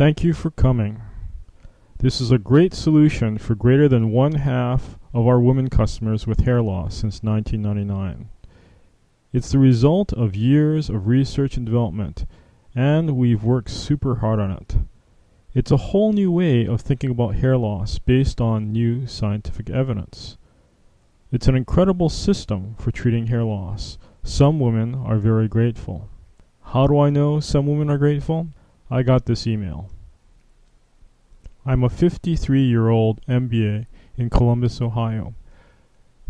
Thank you for coming. This is a great solution for greater than 1/2 of our women customers with hair loss since 1999. It's the result of years of research and development, and we've worked super hard on it. It's a whole new way of thinking about hair loss based on new scientific evidence. It's an incredible system for treating hair loss. Some women are very grateful. How do I know some women are grateful? I got this email. I'm a 53-year-old MBA in Columbus, Ohio.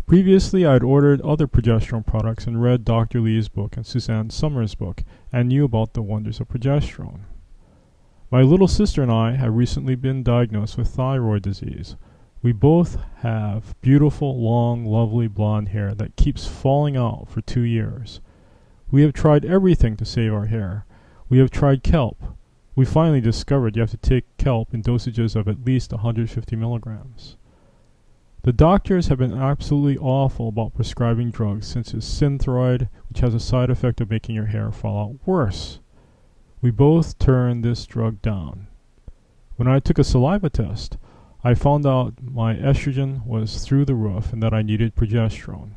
Previously, I'd ordered other progesterone products and read Dr. Lee's book and Suzanne Summers' book and knew about the wonders of progesterone. My little sister and I have recently been diagnosed with thyroid disease. We both have beautiful, long, lovely blonde hair that keeps falling out for 2 years. We have tried everything to save our hair. We have tried kelp. We finally discovered you have to take kelp in dosages of at least 150 milligrams. The doctors have been absolutely awful about prescribing drugs since it's Synthroid, which has a side effect of making your hair fall out worse. We both turned this drug down. When I took a saliva test, I found out my estrogen was through the roof and that I needed progesterone.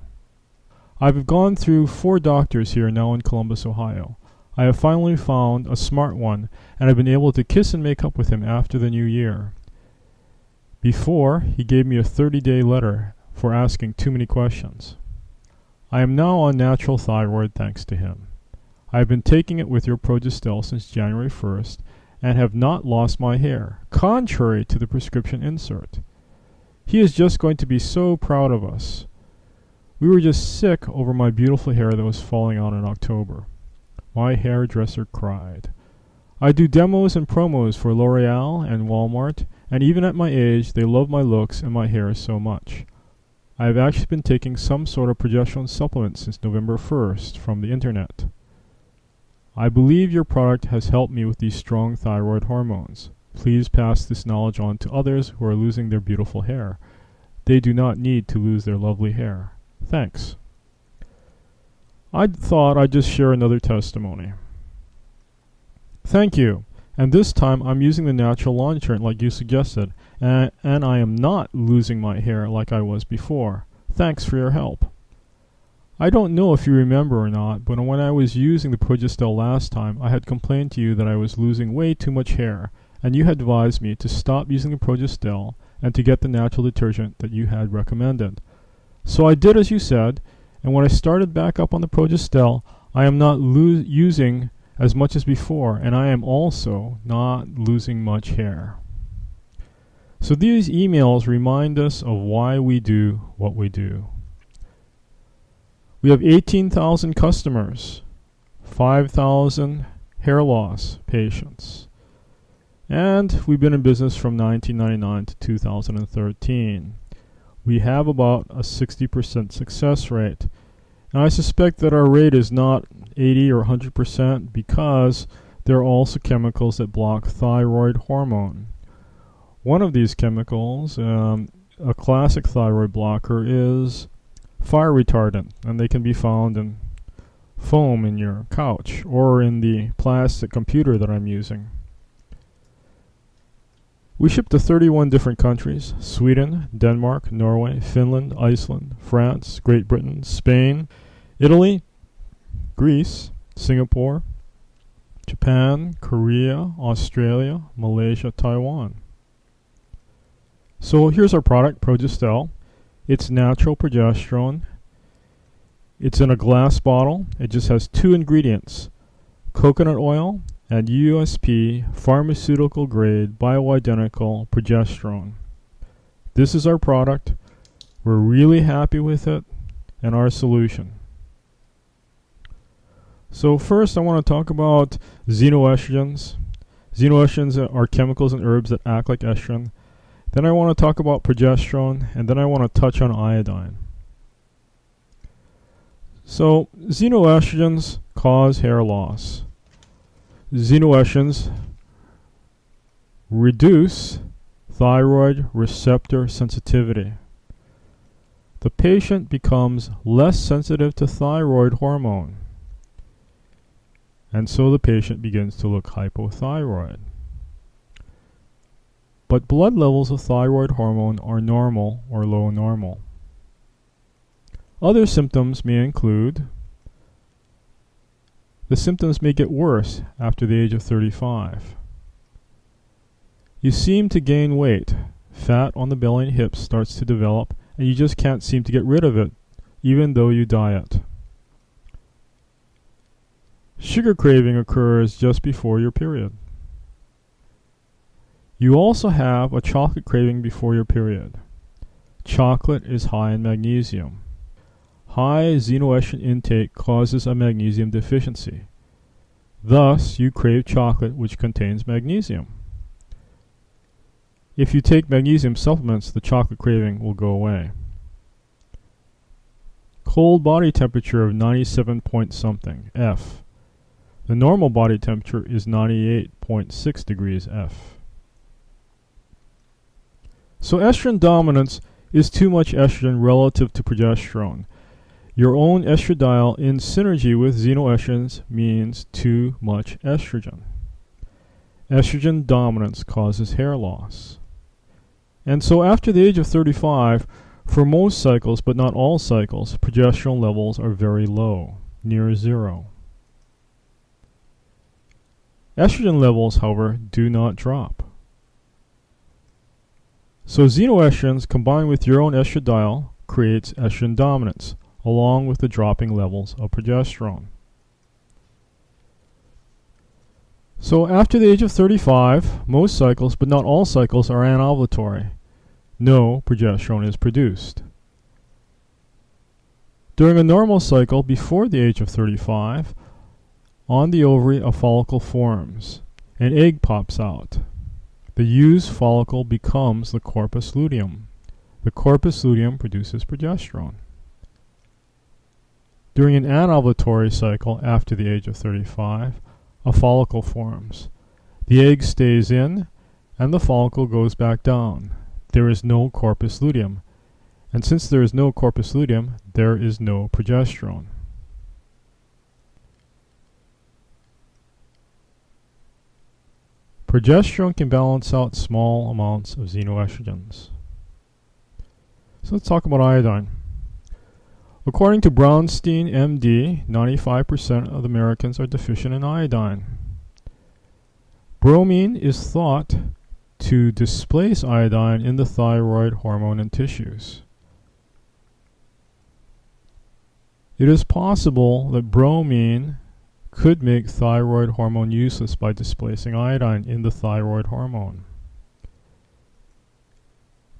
I've gone through 4 doctors here now in Columbus, Ohio. I have finally found a smart one, and I've been able to kiss and make up with him after the new year. Before, he gave me a 30-day letter for asking too many questions. I am now on natural thyroid thanks to him. I have been taking it with your Progestel since January 1st and have not lost my hair, contrary to the prescription insert. He is just going to be so proud of us. We were just sick over my beautiful hair that was falling out in October. My hairdresser cried. I do demos and promos for L'Oreal and Walmart, and even at my age, they love my looks and my hair so much. I have actually been taking some sort of progesterone supplement since November 1st from the internet. I believe your product has helped me with these strong thyroid hormones. Please pass this knowledge on to others who are losing their beautiful hair. They do not need to lose their lovely hair. Thanks. I thought I'd just share another testimony. Thank you. And this time I'm using the natural Lonturant like you suggested, and I am not losing my hair like I was before. Thanks for your help. I don't know if you remember or not, but when I was using the Progestel last time, I had complained to you that I was losing way too much hair, and you had advised me to stop using the Progestel and to get the natural detergent that you had recommended. So I did as you said, and when I started back up on the Progestel, I am not using as much as before, and I am also not losing much hair. So these emails remind us of why we do what we do. We have 18,000 customers, 5,000 hair loss patients, and we've been in business from 1999 to 2013. We have about a 60% success rate. And I suspect that our rate is not 80 or 100% because there are also chemicals that block thyroid hormone. One of these chemicals, a classic thyroid blocker, is fire retardant, and they can be found in foam in your couch or in the plastic computer that I'm using. We ship to 31 different countries: Sweden, Denmark, Norway, Finland, Iceland, France, Great Britain, Spain, Italy, Greece, Singapore, Japan, Korea, Australia, Malaysia, Taiwan. So here's our product, Progestel. It's natural progesterone. It's in a glass bottle. It just has 2 ingredients: coconut oil and USP pharmaceutical grade bioidentical progesterone. This is our product. We're really happy with it and our solution. So first I want to talk about xenoestrogens. Xenoestrogens are chemicals and herbs that act like estrogen. Then I want to talk about progesterone, and then I want to touch on iodine. So xenoestrogens cause hair loss. Xenoestrogens reduce thyroid receptor sensitivity. The patient becomes less sensitive to thyroid hormone, and so the patient begins to look hypothyroid. but blood levels of thyroid hormone are normal or low normal. Other symptoms may include: the symptoms may get worse after the age of 35. You seem to gain weight. Fat on the belly and hips starts to develop, and you just can't seem to get rid of it, even though you diet. Sugar craving occurs just before your period. You also have a chocolate craving before your period. Chocolate is high in magnesium. High xenoestrogen intake causes a magnesium deficiency. Thus, you crave chocolate which contains magnesium. If you take magnesium supplements, the chocolate craving will go away. Cold body temperature of 97 point something F. The normal body temperature is 98.6 degrees F. So estrogen dominance is too much estrogen relative to progesterone. Your own estradiol in synergy with xenoestrogens means too much estrogen. Estrogen dominance causes hair loss. And so after the age of 35, for most cycles, but not all cycles, progesterone levels are very low, near zero. Estrogen levels, however, do not drop. So xenoestrogens combined with your own estradiol creates estrogen dominance, along with the dropping levels of progesterone. So after the age of 35, most cycles, but not all cycles, are anovulatory. No progesterone is produced. During a normal cycle before the age of 35, on the ovary a follicle forms. An egg pops out. The used follicle becomes the corpus luteum. The corpus luteum produces progesterone. During an anovulatory cycle after the age of 35, a follicle forms. The egg stays in, and the follicle goes back down. There is no corpus luteum, and since there is no corpus luteum, there is no progesterone. Progesterone can balance out small amounts of xenoestrogens. So let's talk about iodine. According to Brownstein, MD, 95% of Americans are deficient in iodine. Bromine is thought to displace iodine in the thyroid hormone and tissues. It is possible that bromine could make thyroid hormone useless by displacing iodine in the thyroid hormone.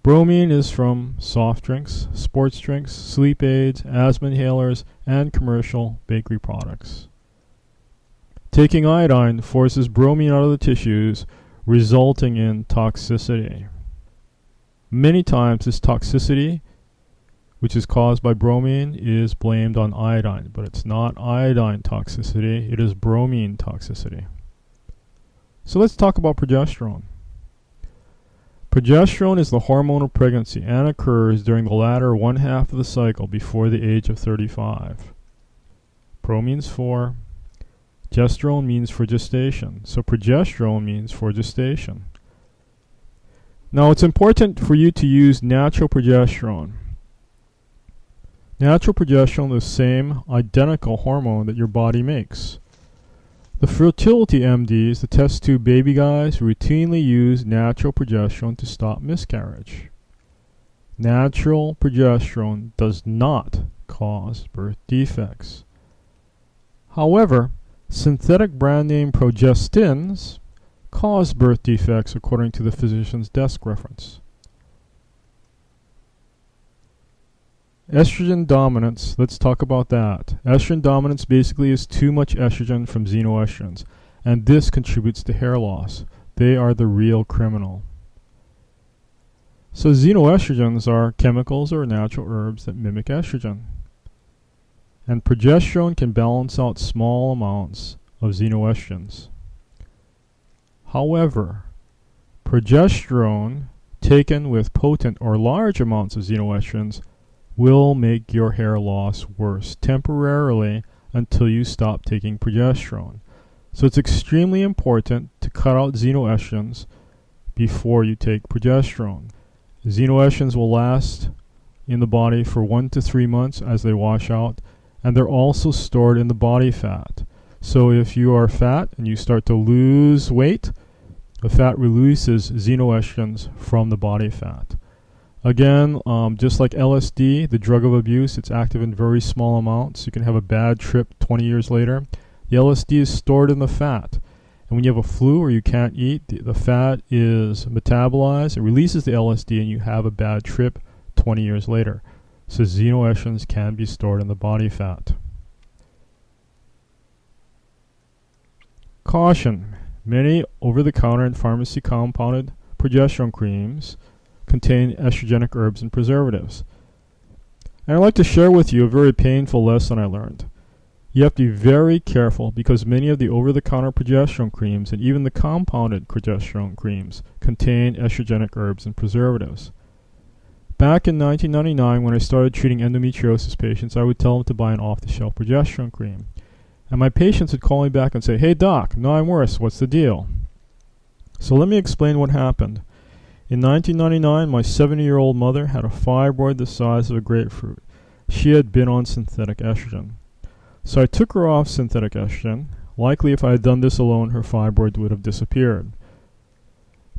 Bromine is from soft drinks, sports drinks, sleep aids, asthma inhalers, and commercial bakery products. Taking iodine forces bromine out of the tissues, resulting in toxicity. Many times this toxicity, which is caused by bromine, is blamed on iodine, but it's not iodine toxicity, it is bromine toxicity. So let's talk about progesterone. Progesterone is the hormone of pregnancy and occurs during the latter one half of the cycle before the age of 35. Pro means for, gesterone means for gestation, so progesterone means for gestation. Now it's important for you to use natural progesterone. Natural progesterone is the same identical hormone that your body makes. The fertility MDs, the test tube baby guys, routinely use natural progesterone to stop miscarriage. Natural progesterone does not cause birth defects. However, synthetic brand name progestins cause birth defects according to the physician's desk reference. Estrogen dominance, let's talk about that. Estrogen dominance basically is too much estrogen from xenoestrogens, and this contributes to hair loss. They are the real criminal. So xenoestrogens are chemicals or natural herbs that mimic estrogen. And progesterone can balance out small amounts of xenoestrogens. However, progesterone taken with potent or large amounts of xenoestrogens will make your hair loss worse temporarily until you stop taking progesterone. So it's extremely important to cut out xenoestrogens before you take progesterone. Xenoestrogens will last in the body for 1 to 3 months as they wash out, and they're also stored in the body fat. So if you are fat and you start to lose weight, the fat releases xenoestrogens from the body fat. Again, just like LSD, the drug of abuse, it's active in very small amounts. You can have a bad trip 20 years later. The LSD is stored in the fat. And when you have a flu or you can't eat, the fat is metabolized, it releases the LSD, and you have a bad trip 20 years later. So xenoestrogens can be stored in the body fat. Caution. Many over-the-counter and pharmacy compounded progesterone creams contain estrogenic herbs and preservatives. And I'd like to share with you a very painful lesson I learned. You have to be very careful because many of the over-the-counter progesterone creams and even the compounded progesterone creams contain estrogenic herbs and preservatives. Back in 1999, when I started treating endometriosis patients, I would tell them to buy an off-the-shelf progesterone cream. And my patients would call me back and say, "Hey doc, no, I'm worse, what's the deal?" So let me explain what happened. In 1999, my 70-year-old mother had a fibroid the size of a grapefruit. She had been on synthetic estrogen. So I took her off synthetic estrogen. Likely if I had done this alone, her fibroid would have disappeared.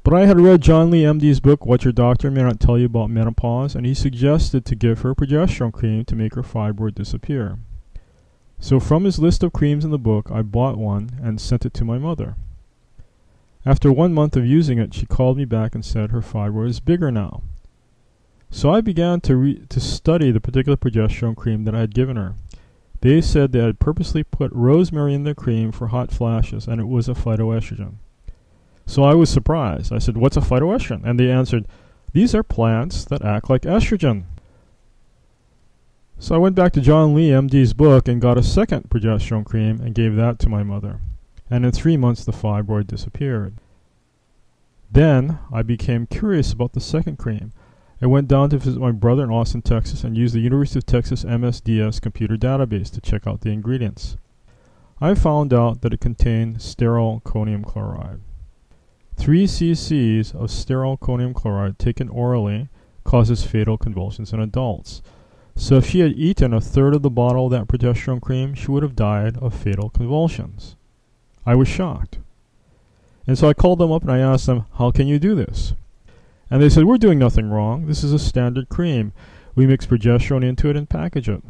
But I had read John Lee, MD's book, What Your Doctor May Not Tell You About Menopause, and he suggested to give her progesterone cream to make her fibroid disappear. So from his list of creams in the book, I bought one and sent it to my mother. After 1 month of using it, she called me back and said her fibroid is bigger now. So I began to study the particular progesterone cream that I had given her. They said they had purposely put rosemary in their cream for hot flashes, and it was a phytoestrogen. So I was surprised. I said, "What's a phytoestrogen?" And they answered, "These are plants that act like estrogen." So I went back to John Lee, MD's book, and got a second progesterone cream and gave that to my mother. And in 3 months, the fibroid disappeared. Then I became curious about the second cream. I went down to visit my brother in Austin, Texas, and used the University of Texas MSDS computer database to check out the ingredients. I found out that it contained stearyl conium chloride. 3 cc's of stearyl conium chloride taken orally causes fatal convulsions in adults. So if she had eaten a third of the bottle of that progesterone cream, she would have died of fatal convulsions. I was shocked. And so I called them up and I asked them, "How can you do this?" And they said, "We're doing nothing wrong. This is a standard cream. We mix progesterone into it and package it."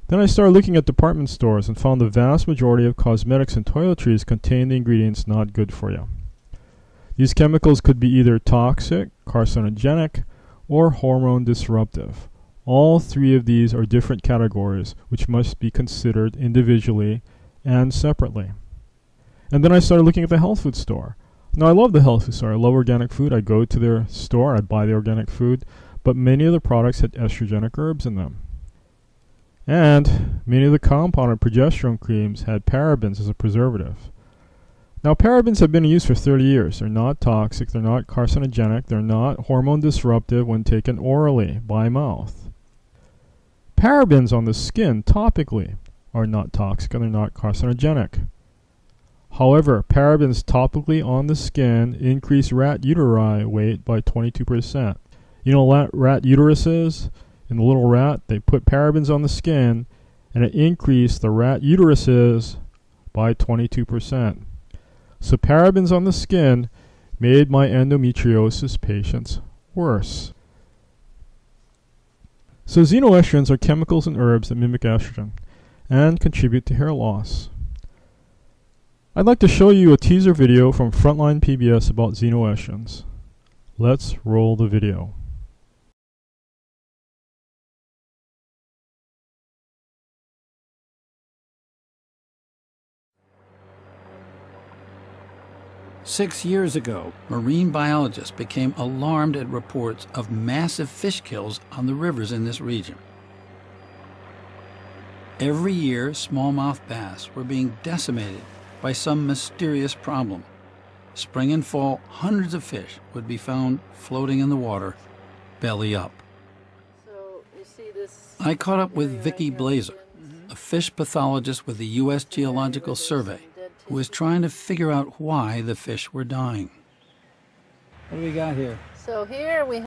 Then I started looking at department stores and found the vast majority of cosmetics and toiletries contain the ingredients not good for you. These chemicals could be either toxic, carcinogenic, or hormone disruptive. All 3 of these are different categories which must be considered individually and separately. And then I started looking at the health food store. Now I love the health food store. I love organic food. I go to their store. I buy the organic food. But many of the products had estrogenic herbs in them. And many of the compounded progesterone creams had parabens as a preservative. Now parabens have been in use for 30 years. They're not toxic. They're not carcinogenic. They're not hormone disruptive when taken orally by mouth. Parabens on the skin topically are not toxic and they're not carcinogenic. However, parabens topically on the skin increase rat uteri weight by 22%. You know what rat uteruses? In the little rat, they put parabens on the skin and it increased the rat uteruses by 22%. So parabens on the skin made my endometriosis patients worse. So xenoestrogens are chemicals and herbs that mimic estrogen and contribute to hair loss. I'd like to show you a teaser video from Frontline PBS about xenoestrogens. Let's roll the video. Six years ago, marine biologists became alarmed at reports of massive fish kills on the rivers in this region. Every year, smallmouth bass were being decimated by some mysterious problem. Spring and fall, hundreds of fish would be found floating in the water, belly up. So you see this. I caught up with Vicki Blazer, a fish pathologist with the U.S. Geological Survey, who was trying to figure out why the fish were dying. What do we got here? So here we